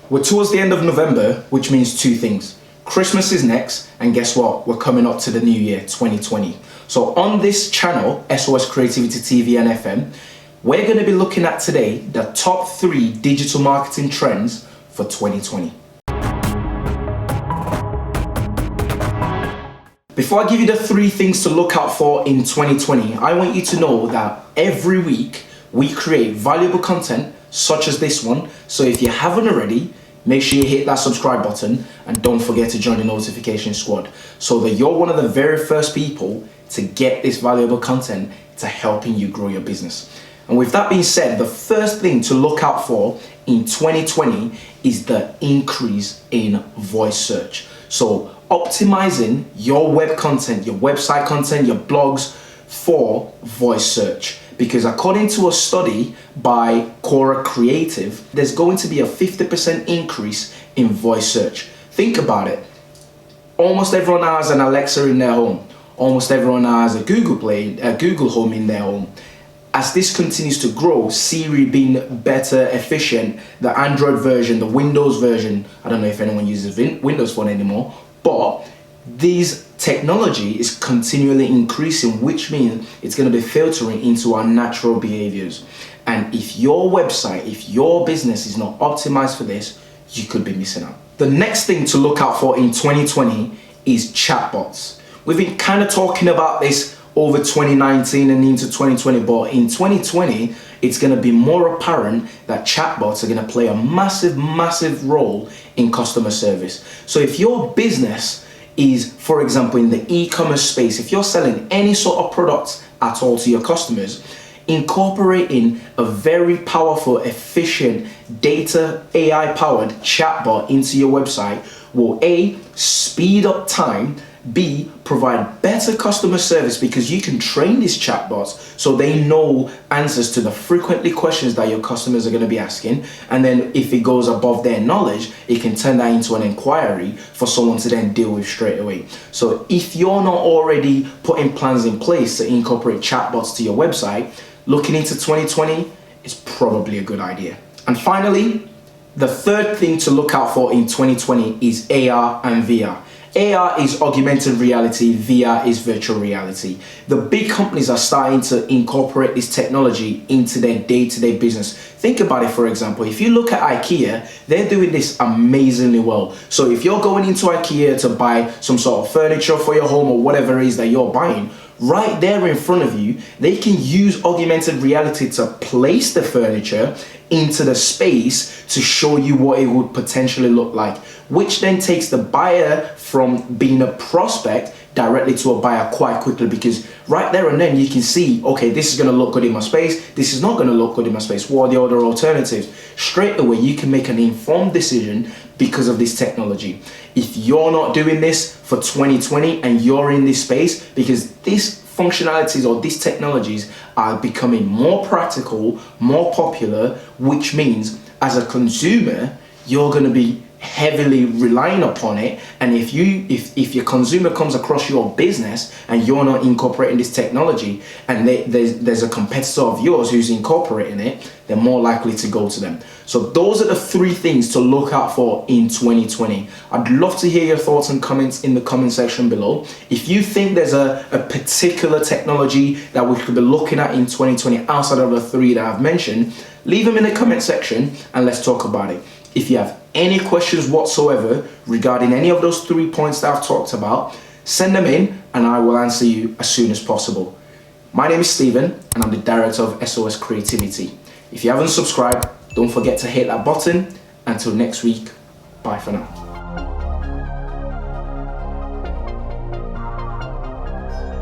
We're towards the end of November, which means two things. Christmas is next, and guess what? We're coming up to the new year, 2020. So on this channel, SOS Creativity TV and FM, we're going to be looking at today the top 3 digital marketing trends for 2020. Before I give you the 3 things to look out for in 2020, I want you to know that every week we create valuable content such as this one. So if you haven't already, make sure you hit that subscribe button and don't forget to join the notification squad so that you're one of the very first people to get this valuable content to helping you grow your business. And with that being said, the first thing to look out for in 2020 is the increase in voice search. So optimizing your web content, your website content, your blogs for voice search. Because according to a study by Quora Creative, there's going to be a 50% increase in voice search. Think about it. Almost everyone has an Alexa in their home. Almost everyone has a Google Home in their home. As this continues to grow, Siri being better efficient, the Android version, the Windows version, I don't know if anyone uses Windows Phone anymore, but this technology is continually increasing, which means it's going to be filtering into our natural behaviors. And if your website, if your business is not optimized for this, you could be missing out. The next thing to look out for in 2020 is chatbots. We've been kind of talking about this over 2019 and into 2020, but in 2020, it's going to be more apparent that chatbots are going to play a massive role in customer service. So if your business is, for example, in the e-commerce space, if you're selling any sort of products at all to your customers, incorporating a very powerful, efficient, data AI-powered chatbot into your website will A, speed up time, B, provide better customer service because you can train these chatbots so they know answers to the frequently questions that your customers are going to be asking. And then if it goes above their knowledge, it can turn that into an inquiry for someone to then deal with straight away. So if you're not already putting plans in place to incorporate chatbots to your website, looking into 2020 is probably a good idea. And finally, the third thing to look out for in 2020 is AR and VR. AR is augmented reality, VR is virtual reality. The big companies are starting to incorporate this technology into their day-to-day business. Think about it, for example, if you look at IKEA, they're doing this amazingly well. So if you're going into IKEA to buy some sort of furniture for your home or whatever it is that you're buying, right there in front of you, they can use augmented reality to place the furniture into the space to show you what it would potentially look like, which then takes the buyer from being a prospect directly to a buyer quite quickly, because right there and then you can see, okay, this is going to look good in my space, this is not going to look good in my space, what are the other alternatives? Straight away you can make an informed decision because of this technology. If you're not doing this for 2020 and you're in this space, because these functionalities or these technologies are becoming more practical, more popular, which means as a consumer you're going to be heavily relying upon it. And if your consumer comes across your business and you're not incorporating this technology, and there's a competitor of yours who's incorporating it, they're more likely to go to them. So those are the 3 things to look out for in 2020. I'd love to hear your thoughts and comments in the comment section below. If you think there's a particular technology that we could be looking at in 2020 outside of the 3 that I've mentioned, leave them in the comment section and let's talk about it. If you have any questions whatsoever regarding any of those 3 points that I've talked about, send them in and I will answer you as soon as possible. My name is Stephen and I'm the director of SOS Creativity. If you haven't subscribed, don't forget to hit that button. Until next week, bye for now.